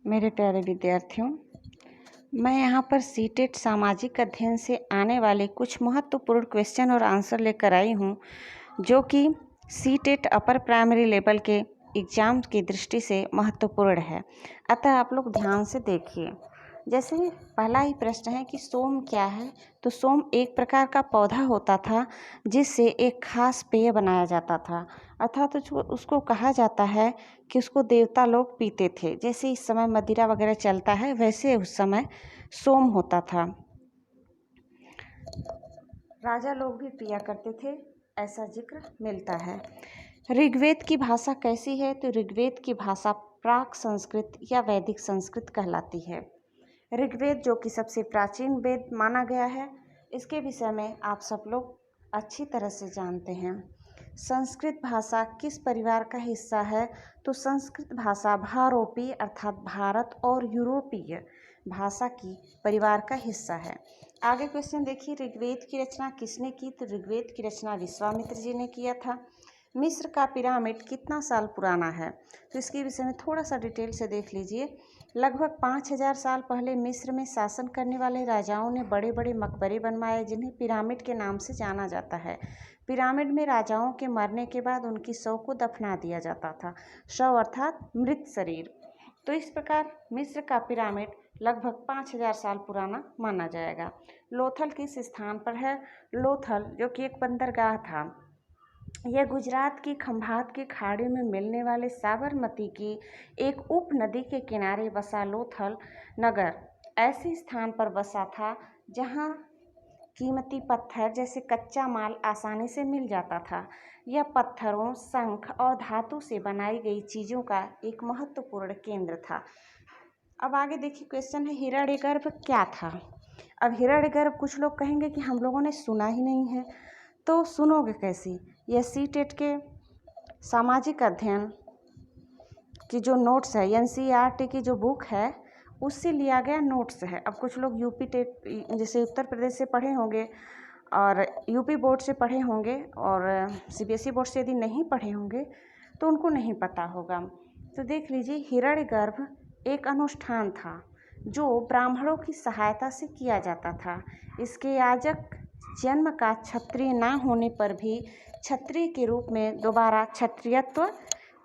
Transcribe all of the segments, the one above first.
मेरे प्यारे विद्यार्थियों, मैं यहाँ पर सीटेट सामाजिक अध्ययन से आने वाले कुछ महत्वपूर्ण क्वेश्चन और आंसर लेकर आई हूँ, जो कि सीटेट अपर प्राइमरी लेवल के एग्ज़ाम की दृष्टि से महत्वपूर्ण है। अतः आप लोग ध्यान से देखिए। जैसे पहला ही प्रश्न है कि सोम क्या है। तो सोम एक प्रकार का पौधा होता था जिससे एक खास पेय बनाया जाता था, अर्थात उसको कहा जाता है कि उसको देवता लोग पीते थे। जैसे इस समय मदिरा वगैरह चलता है, वैसे उस समय सोम होता था। राजा लोग भी पिया करते थे, ऐसा जिक्र मिलता है। ऋग्वेद की भाषा कैसी है। तो ऋग्वेद की भाषा प्राक संस्कृत या वैदिक संस्कृत कहलाती है। ऋग्वेद जो कि सबसे प्राचीन वेद माना गया है, इसके विषय में आप सब लोग अच्छी तरह से जानते हैं। संस्कृत भाषा किस परिवार का हिस्सा है। तो संस्कृत भाषा भारोपीय अर्थात भारत और यूरोपीय भाषा की परिवार का हिस्सा है। आगे क्वेश्चन देखिए, ऋग्वेद की रचना किसने की। तो ऋग्वेद की रचना विश्वामित्र जी ने किया था। मिस्र का पिरामिड कितना साल पुराना है। तो इसके विषय में थोड़ा सा डिटेल से देख लीजिए। लगभग 5000 साल पहले मिस्र में शासन करने वाले राजाओं ने बड़े बड़े मकबरे बनवाए, जिन्हें पिरामिड के नाम से जाना जाता है। पिरामिड में राजाओं के मरने के बाद उनकी शव को दफना दिया जाता था। शव अर्थात मृत शरीर। तो इस प्रकार मिस्र का पिरामिड लगभग 5000 साल पुराना माना जाएगा। लोथल किस स्थान पर है। लोथल जो कि एक बंदरगाह था, यह गुजरात की खंभात की खाड़ी में मिलने वाले साबरमती की एक उप नदी के किनारे बसा लोथल नगर ऐसे स्थान पर बसा था जहां कीमती पत्थर जैसे कच्चा माल आसानी से मिल जाता था। यह पत्थरों, शंख और धातु से बनाई गई चीज़ों का एक महत्वपूर्ण केंद्र था। अब आगे देखिए, क्वेश्चन है हिरण्यगर्भ क्या था। अब हिरण्यगर्भ कुछ लोग कहेंगे कि हम लोगों ने सुना ही नहीं है। तो सुनोगे कैसी। यह सीटेट के सामाजिक अध्ययन की जो नोट्स है, एनसीईआरटी की जो बुक है, उससे लिया गया नोट्स है। अब कुछ लोग यूपी टेट जैसे उत्तर प्रदेश से पढ़े होंगे और यूपी बोर्ड से पढ़े होंगे और सीबीएसई बोर्ड से यदि नहीं पढ़े होंगे तो उनको नहीं पता होगा। तो देख लीजिए, हिरण्यगर्भ एक अनुष्ठान था जो ब्राह्मणों की सहायता से किया जाता था। इसके याजक जन्म का क्षत्रिय न होने पर भी क्षत्रिय के रूप में दोबारा क्षत्रियत्व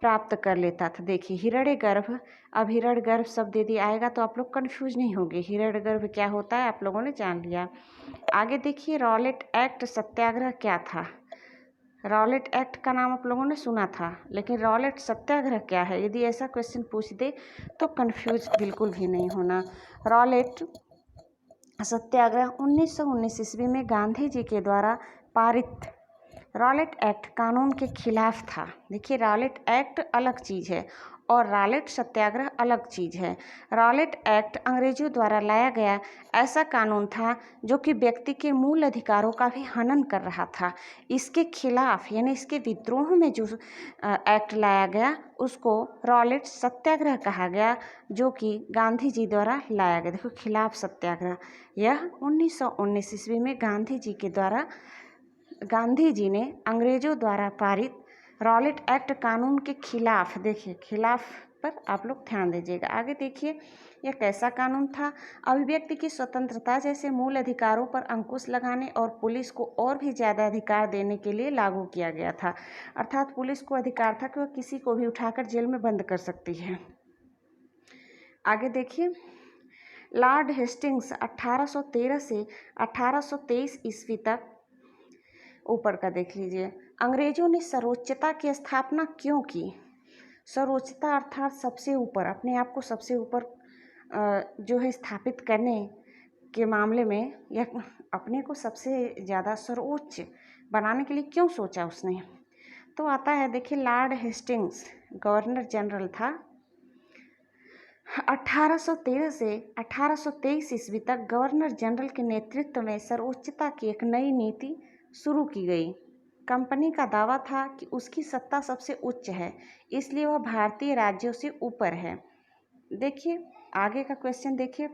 प्राप्त कर लेता था। देखिए हिरण्यगर्भ, अब हिरण्यगर्भ शब्द यदि आएगा तो आप लोग कन्फ्यूज नहीं होंगे। हिरण्यगर्भ क्या होता है आप लोगों ने जान लिया। आगे देखिए, रॉलेट एक्ट सत्याग्रह क्या था। रॉलेट एक्ट का नाम आप लोगों ने सुना था, लेकिन रॉलेट सत्याग्रह क्या है, यदि ऐसा क्वेश्चन पूछ दे तो कन्फ्यूज बिल्कुल भी नहीं होना। रॉलेट सत्याग्रह 1919 ईस्वी में गांधी जी के द्वारा पारित रॉलेट एक्ट कानून के खिलाफ था। देखिए, रॉलेट एक्ट अलग चीज़ है और रॉलेट सत्याग्रह अलग चीज़ है। रॉलेट एक्ट अंग्रेजों द्वारा लाया गया ऐसा कानून था जो कि व्यक्ति के मूल अधिकारों का भी हनन कर रहा था। इसके खिलाफ यानी इसके विद्रोह में जो एक्ट लाया गया उसको रॉलेट सत्याग्रह कहा गया, जो कि गांधी जी द्वारा लाया गया। देखो, खिलाफ सत्याग्रह, यह 1919 ईस्वी में गांधी जी ने अंग्रेजों द्वारा पारित रॉलेट एक्ट कानून के खिलाफ, देखिए खिलाफ पर आप लोग ध्यान दीजिएगा। आगे देखिए, यह कैसा कानून था। अभिव्यक्ति की स्वतंत्रता जैसे मूल अधिकारों पर अंकुश लगाने और पुलिस को और भी ज़्यादा अधिकार देने के लिए लागू किया गया था। अर्थात पुलिस को अधिकार था कि वह किसी को भी उठाकर जेल में बंद कर सकती है। आगे देखिए, लॉर्ड हेस्टिंग्स 1813 से 1823 ईस्वी तक, ऊपर का देख लीजिए, अंग्रेजों ने सर्वोच्चता की स्थापना क्यों की। सर्वोच्चता अर्थात सबसे ऊपर, अपने आप को सबसे ऊपर जो है स्थापित करने के मामले में, यह अपने को सबसे ज़्यादा सर्वोच्च बनाने के लिए क्यों सोचा उसने। तो आता है, देखिए, लॉर्ड हेस्टिंग्स गवर्नर जनरल था। 1813 से 1823 ईस्वी तक गवर्नर जनरल के नेतृत्व में सर्वोच्चता की एक नई नीति शुरू की गई। कंपनी का दावा था कि उसकी सत्ता सबसे उच्च है, इसलिए वह भारतीय राज्यों से ऊपर है। देखिए आगे का क्वेश्चन देखिए,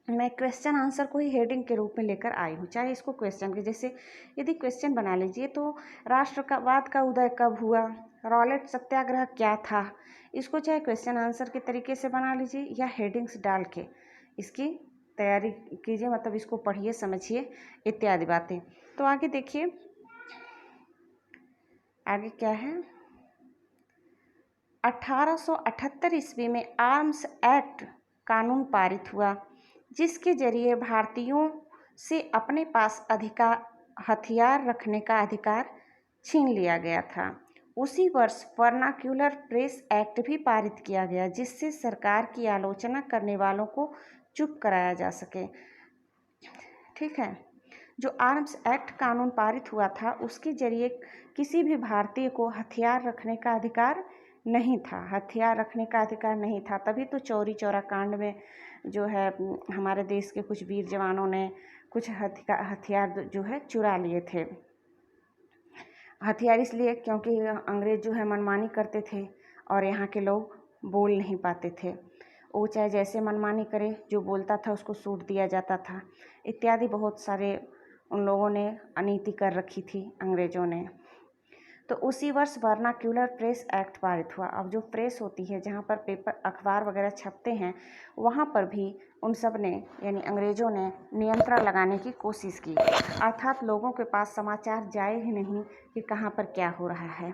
मैं क्वेश्चन आंसर को ही हेडिंग के रूप में लेकर आई हूँ, चाहे इसको क्वेश्चन के जैसे यदि क्वेश्चन बना लीजिए तो राष्ट्रवाद का उदय कब हुआ, रॉलेट सत्याग्रह क्या था, इसको चाहे क्वेश्चन आंसर के तरीके से बना लीजिए या हेडिंग्स डाल के इसकी तैयारी कीजिए, मतलब इसको पढ़िए, समझिए इत्यादि बातें। तो आगे देखिए, आगे क्या है। 1878 ईस्वी में आर्म्स एक्ट कानून पारित हुआ, जिसके जरिए भारतीयों से अपने पास हथियार रखने का अधिकार छीन लिया गया था। उसी वर्ष वर्नाक्यूलर प्रेस एक्ट भी पारित किया गया, जिससे सरकार की आलोचना करने वालों को चुप कराया जा सके। ठीक है, जो आर्म्स एक्ट कानून पारित हुआ था उसके जरिए किसी भी भारतीय को हथियार रखने का अधिकार नहीं था, हथियार रखने का अधिकार नहीं था। तभी तो चौरी चौरा कांड में जो है हमारे देश के कुछ वीर जवानों ने कुछ हथियार जो है चुरा लिए थे। हथियार इसलिए क्योंकि अंग्रेज जो है मनमानी करते थे और यहाँ के लोग बोल नहीं पाते थे। वो चाहे जैसे मनमानी करे, जो बोलता था उसको सूट दिया जाता था इत्यादि। बहुत सारे उन लोगों ने अनीति कर रखी थी अंग्रेज़ों ने। तो उसी वर्ष वर्नाक्यूलर प्रेस एक्ट पारित हुआ। अब जो प्रेस होती है, जहाँ पर पेपर अखबार वगैरह छपते हैं, वहाँ पर भी उन सब ने यानी अंग्रेज़ों ने नियंत्रण लगाने की कोशिश की, अर्थात लोगों के पास समाचार जाए ही नहीं कि कहाँ पर क्या हो रहा है,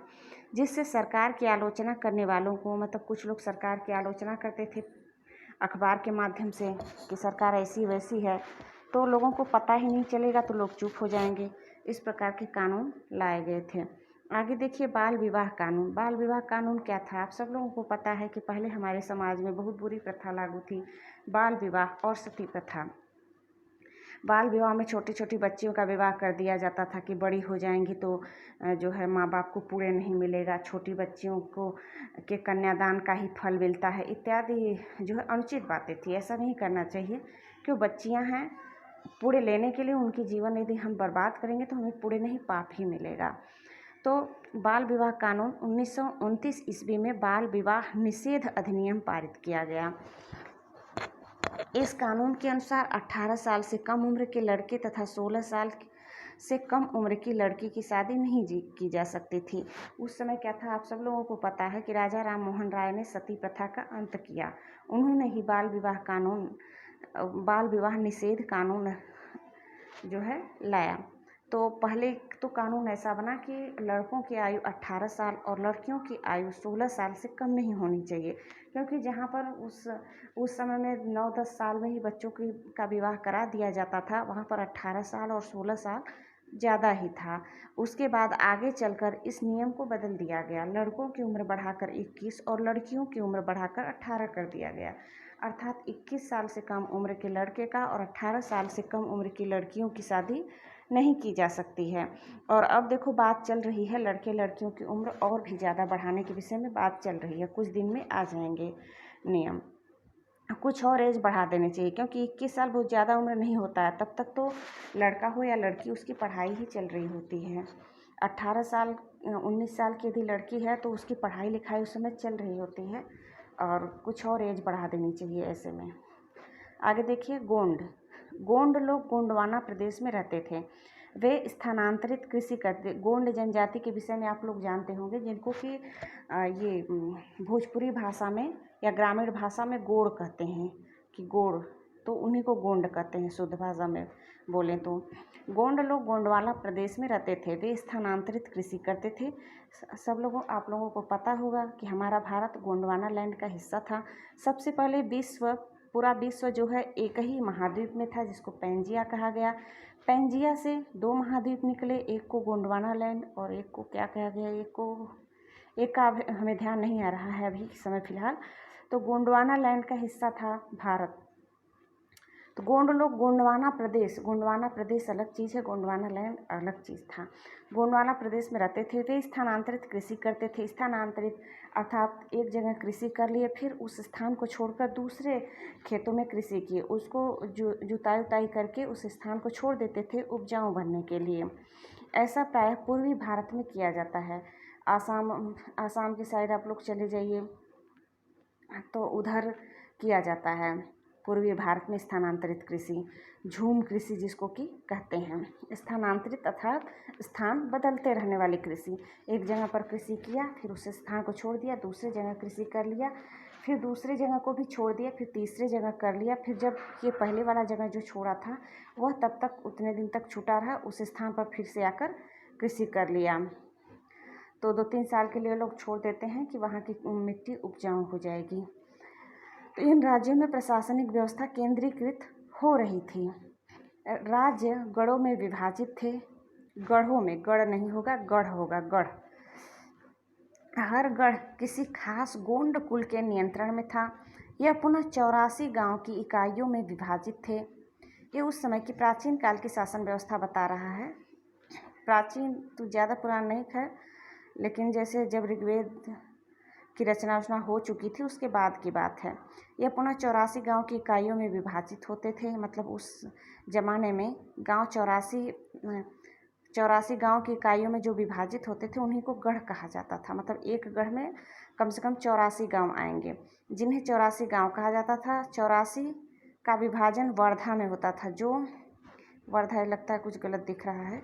जिससे सरकार की आलोचना करने वालों को, मतलब कुछ लोग सरकार की आलोचना करते थे अखबार के माध्यम से कि सरकार ऐसी वैसी है, तो लोगों को पता ही नहीं चलेगा, तो लोग चुप हो जाएंगे। इस प्रकार के कानून लाए गए थे। आगे देखिए, बाल विवाह कानून। बाल विवाह कानून क्या था? आप सब लोगों को पता है कि पहले हमारे समाज में बहुत बुरी प्रथा लागू थी, बाल विवाह और सती प्रथा। बाल विवाह में छोटी छोटी बच्चियों का विवाह कर दिया जाता था कि बड़ी हो जाएंगी तो जो है माँ बाप को पुण्य नहीं मिलेगा, छोटी बच्चियों को के कन्यादान का ही फल मिलता है इत्यादि जो है अनुचित बातें थी। ऐसा नहीं करना चाहिए, क्यों बच्चियाँ हैं, पुण्य लेने के लिए उनकी जीवन यदि हम बर्बाद करेंगे तो हमें पुण्य नहीं पाप ही मिलेगा। तो बाल विवाह कानून 1929 ईस्वी में बाल विवाह निषेध अधिनियम पारित किया गया। इस कानून के अनुसार 18 साल से कम उम्र के लड़के तथा 16 साल से कम उम्र की लड़की की शादी नहीं की जा सकती थी। उस समय क्या था, आप सब लोगों को पता है कि राजा राम मोहन राय ने सती प्रथा का अंत किया। उन्होंने ही बाल विवाह निषेध कानून जो है लाया। तो पहले तो कानून ऐसा बना कि लड़कों की आयु 18 साल और लड़कियों की आयु 16 साल से कम नहीं होनी चाहिए, क्योंकि जहाँ पर उस समय में 9-10 साल में ही बच्चों का विवाह करा दिया जाता था, वहाँ पर 18 साल और 16 साल ज़्यादा ही था। उसके बाद आगे चलकर इस नियम को बदल दिया गया, लड़कों की उम्र बढ़ाकर 21 और लड़कियों की उम्र बढ़ाकर 18 कर दिया गया, अर्थात 21 साल से कम उम्र के लड़के का और 18 साल से कम उम्र की लड़कियों की शादी नहीं की जा सकती है। और अब देखो बात चल रही है लड़के लड़कियों की उम्र और भी ज़्यादा बढ़ाने के विषय में बात चल रही है, कुछ दिन में आ जाएंगे नियम। कुछ और एज बढ़ा देनी चाहिए, क्योंकि 21 साल बहुत ज़्यादा उम्र नहीं होता है, तब तक तो लड़का हो या लड़की उसकी पढ़ाई ही चल रही होती है। 18 साल 19 साल की यदि लड़की है तो उसकी पढ़ाई लिखाई उस समय चल रही होती है, और कुछ और एज बढ़ा देनी चाहिए ऐसे में। आगे देखिए, गोंड लोग गोंडवाना प्रदेश में रहते थे। वे स्थानांतरित कृषि करते। गोंड जनजाति के विषय में आप लोग जानते होंगे, जिनको कि ये भोजपुरी भाषा में या ग्रामीण भाषा में गोड़ कहते हैं, कि गोड़, तो उन्हीं को गोंड कहते हैं शुद्ध भाषा में बोलें तो। गोंड लोग गोंडवाना प्रदेश में रहते थे। वे स्थानांतरित कृषि करते थे। आप लोगों को पता होगा कि हमारा भारत गोंडवाना लैंड का हिस्सा था। सबसे पहले पूरा विश्व जो है एक ही महाद्वीप में था, जिसको पैंजिया कहा गया। पैंजिया से 2 महाद्वीप निकले, एक को गोंडवाना लैंड और एक को क्या कहा गया, एक का हमें ध्यान नहीं आ रहा है अभी समय फ़िलहाल। तो गोंडवाना लैंड का हिस्सा था भारत। तो गोंडवाना प्रदेश अलग चीज़ है, गोंडवाना लैंड अलग चीज़ था। गोंडवाना प्रदेश में रहते थे। वे स्थानांतरित कृषि करते थे। स्थानांतरित अर्थात एक जगह कृषि कर लिए, फिर उस स्थान को छोड़कर दूसरे खेतों में कृषि किए, उसको जुताई उताई करके उस स्थान को छोड़ देते थे उपजाऊ बनने के लिए। ऐसा प्रायः पूर्वी भारत में किया जाता है। आसाम की साइड आप लोग चले जाइए तो उधर किया जाता है। पूर्वी भारत में स्थानांतरित कृषि, झूम कृषि जिसको कि कहते हैं। स्थानांतरित अर्थात स्थान बदलते रहने वाली कृषि। एक जगह पर कृषि किया, फिर उस स्थान को छोड़ दिया, दूसरे जगह कृषि कर लिया, फिर दूसरे जगह को भी छोड़ दिया, फिर तीसरे जगह कर लिया, फिर जब ये पहले वाला जगह जो छोड़ा था वह तब तक उतने दिन तक छूटा रहा, उस स्थान पर फिर से आकर कृषि कर लिया। तो 2-3 साल के लिए लोग छोड़ देते हैं कि वहाँ की मिट्टी उपजाऊ हो जाएगी। तो इन राज्यों में प्रशासनिक व्यवस्था केंद्रीकृत हो रही थी। राज्य गढ़ों में विभाजित थे। गढ़ों में, गढ़ नहीं होगा, गढ़ होगा, गढ़। हर गढ़ किसी खास गोंड कुल के नियंत्रण में था। यह पुनः 84 गांव की इकाइयों में विभाजित थे। ये उस समय की प्राचीन काल की शासन व्यवस्था बता रहा है। प्राचीन तो ज़्यादा पुराना नहीं है, लेकिन जैसे जब ऋग्वेद की रचना हो चुकी थी उसके बाद की बात है। यह पुनः 84 गांव की इकाइयों में विभाजित होते थे। मतलब उस ज़माने में गांव 84 गांव की इकाइयों में जो विभाजित होते थे उन्हीं को गढ़ कहा जाता था। मतलब एक गढ़ में कम से कम 84 गांव आएंगे, जिन्हें 84 गांव कहा जाता था। 84 का विभाजन वर्धा में होता था। जो वर्धा, लगता है कुछ गलत दिख रहा है,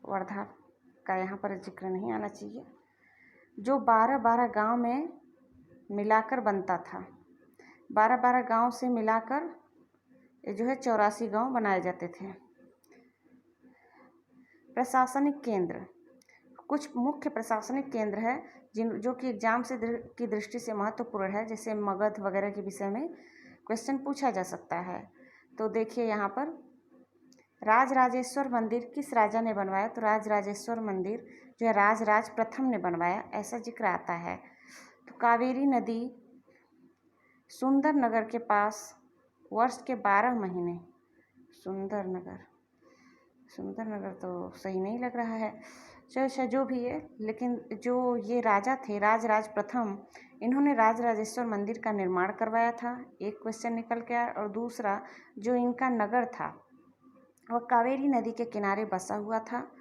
वर्धा का यहाँ पर जिक्र नहीं आना चाहिए। जो 12-12 गांव में मिलाकर बनता था। 12-12 गांव से मिलाकर ये जो है 84 गांव बनाए जाते थे। प्रशासनिक केंद्र, कुछ मुख्य प्रशासनिक केंद्र है जो कि एग्जाम से की दृष्टि से महत्वपूर्ण है। जैसे मगध वगैरह के विषय में क्वेश्चन पूछा जा सकता है। तो देखिए यहाँ पर राजराजेश्वर मंदिर किस राजा ने बनवाया? तो राजराजेश्वर मंदिर जो है राजराज प्रथम ने बनवाया, ऐसा जिक्र आता है। तो कावेरी नदी सुंदरनगर के पास वर्ष के 12 महीने, सुंदरनगर तो सही नहीं लग रहा है, अच्छा जो भी है, लेकिन जो ये राजा थे राजराज प्रथम, इन्होंने राजराजेश्वर मंदिर का निर्माण करवाया था। एक क्वेश्चन निकल के आया। और दूसरा, जो इनका नगर था वह कावेरी नदी के किनारे बसा हुआ था।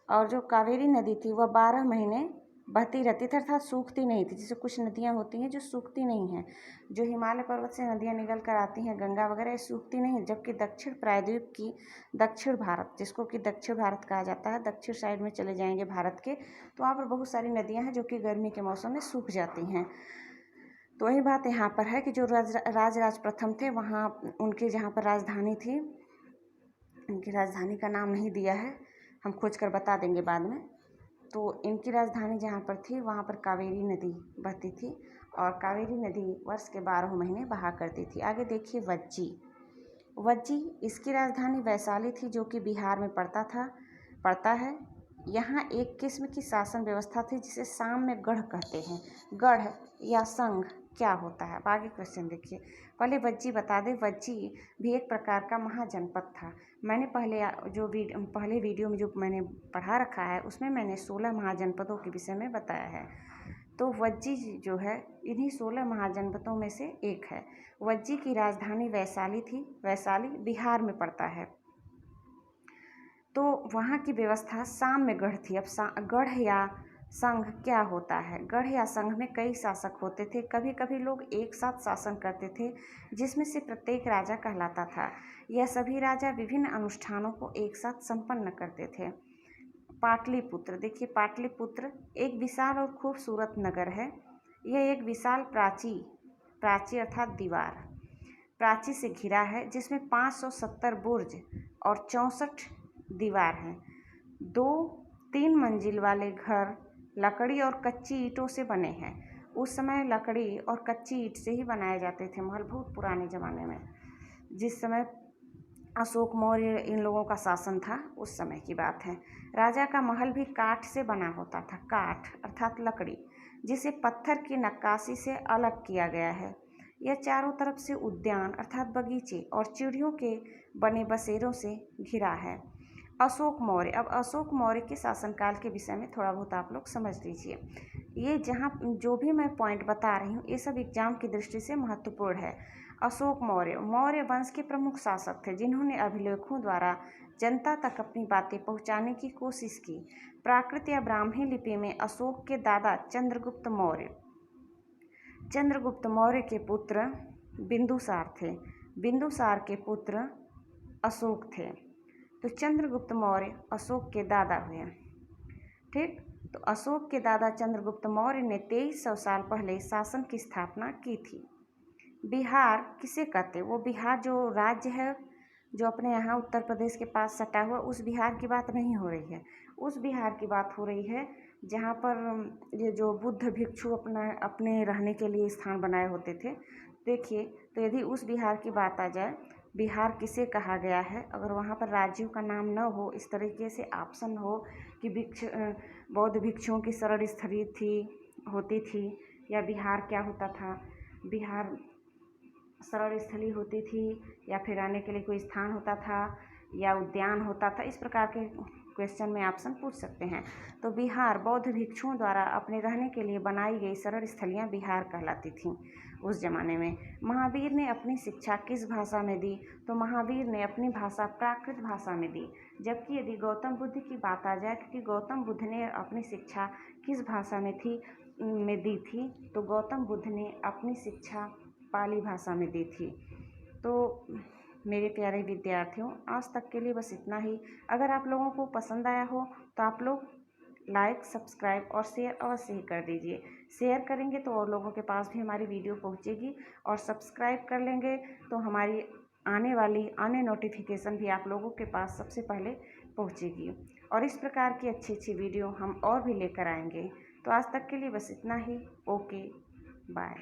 और जो कावेरी नदी थी वह 12 महीने बहती रहती थी, अर्थात सूखती नहीं थी। जैसे कुछ नदियाँ होती हैं जो सूखती नहीं हैं, जो हिमालय पर्वत से नदियाँ निकल कर आती हैं, गंगा वगैरह, ये सूखती नहीं है। जबकि दक्षिण प्रायद्वीप की, दक्षिण भारत जिसको कि दक्षिण भारत कहा जाता है, दक्षिण साइड में चले जाएंगे भारत के, तो वहाँ पर बहुत सारी नदियाँ हैं जो कि गर्मी के मौसम में सूख जाती हैं। तो वही बात यहाँ पर है कि जो राजराज प्रथम थे, वहाँ उनकी जहाँ पर राजधानी थी, उनकी राजधानी का नाम नहीं दिया है, हम खोज कर बता देंगे बाद में। तो इनकी राजधानी जहाँ पर थी वहाँ पर कावेरी नदी बहती थी और कावेरी नदी वर्ष के 12 महीने बहा करती थी। आगे देखिए वज्जी, इसकी राजधानी वैशाली थी जो कि बिहार में पड़ता है। यहाँ एक किस्म की शासन व्यवस्था थी जिसे साम में गढ़ कहते हैं। गढ़ या संघ क्या होता है? अब आगे क्वेश्चन देखिए। पहले वज्जी बता दें, वज्जी भी एक प्रकार का महाजनपद था। मैंने पहले वीडियो में जो मैंने पढ़ा रखा है उसमें मैंने 16 महाजनपदों के विषय में बताया है। तो वज्जी जो है इन्हीं 16 महाजनपदों में से एक है। वज्जी की राजधानी वैशाली थी। वैशाली बिहार में पड़ता है। तो वहाँ की व्यवस्था साम में गढ़ थी। अब गढ़ या संघ क्या होता है? गढ़ या संघ में कई शासक होते थे। कभी कभी लोग एक साथ शासन करते थे जिसमें से प्रत्येक राजा कहलाता था। यह सभी राजा विभिन्न अनुष्ठानों को एक साथ संपन्न करते थे। पाटलिपुत्र, देखिए पाटलिपुत्र एक विशाल और खूबसूरत नगर है। यह एक विशाल प्राची अर्थात दीवार, प्राची से घिरा है जिसमें 570 बुर्ज और 64 दीवार हैं। 2-3 मंजिल वाले घर लकड़ी और कच्ची ईंटों से बने हैं। उस समय लकड़ी और कच्ची ईंट से ही बनाए जाते थे महल, बहुत पुराने ज़माने में। जिस समय अशोक मौर्य इन लोगों का शासन था उस समय की बात है। राजा का महल भी काठ से बना होता था। काठ अर्थात लकड़ी, जिसे पत्थर की नक्काशी से अलग किया गया है। यह चारों तरफ से उद्यान अर्थात बगीचे और चिड़ियों के बने बसेरों से घिरा है। अशोक मौर्य, अब अशोक मौर्य के शासनकाल के विषय में थोड़ा बहुत आप लोग समझ लीजिए। ये जहाँ जो भी मैं पॉइंट बता रही हूँ ये सब एग्जाम की दृष्टि से महत्वपूर्ण है। अशोक मौर्य वंश के प्रमुख शासक थे जिन्होंने अभिलेखों द्वारा जनता तक अपनी बातें पहुँचाने की कोशिश की। प्राकृत या ब्राह्मी लिपि में अशोक के दादा चंद्रगुप्त मौर्य के पुत्र बिंदुसार थे। बिंदुसार के पुत्र अशोक थे। तो चंद्रगुप्त मौर्य अशोक के दादा हुए। ठीक, तो अशोक के दादा चंद्रगुप्त मौर्य ने 2300 साल पहले शासन की स्थापना की थी। बिहार किसे कहते हैं? वो बिहार जो राज्य है, जो अपने यहाँ उत्तर प्रदेश के पास सटा हुआ, उस बिहार की बात नहीं हो रही है। उस बिहार की बात हो रही है जहाँ पर ये जो बुद्ध भिक्षु अपने रहने के लिए स्थान बनाए होते थे। देखिए, तो यदि उस बिहार की बात आ जाए, बिहार किसे कहा गया है, अगर वहाँ पर राज्यों का नाम न हो, इस तरीके से ऑप्शन हो कि बौद्ध भिक्षुओं की शरण स्थली होती थी, या बिहार क्या होता था, बिहार शरण स्थली होती थी, या फिर रहने के लिए कोई स्थान होता था, या उद्यान होता था, इस प्रकार के क्वेश्चन में ऑप्शन पूछ सकते हैं। तो बिहार बौद्ध भिक्षुओं द्वारा अपने रहने के लिए बनाई गई शरण स्थलियाँ बिहार कहलाती थीं उस जमाने में। महावीर ने अपनी शिक्षा किस भाषा में दी? तो महावीर ने अपनी भाषा प्राकृत भाषा में दी। जबकि यदि गौतम बुद्ध की बात आ जाए, क्योंकि गौतम बुद्ध ने अपनी शिक्षा किस भाषा में दी थी, तो गौतम बुद्ध ने अपनी शिक्षा पाली भाषा में दी थी। तो मेरे प्यारे विद्यार्थियों, आज तक के लिए बस इतना ही। अगर आप लोगों को पसंद आया हो तो आप लोग लाइक, सब्सक्राइब और शेयर अवश्य ही कर दीजिए। शेयर करेंगे तो और लोगों के पास भी हमारी वीडियो पहुंचेगी, और सब्सक्राइब कर लेंगे तो हमारी आने नोटिफिकेशन भी आप लोगों के पास सबसे पहले पहुंचेगी। और इस प्रकार की अच्छी अच्छी वीडियो हम और भी लेकर आएंगे। तो आज तक के लिए बस इतना ही। Okay, bye.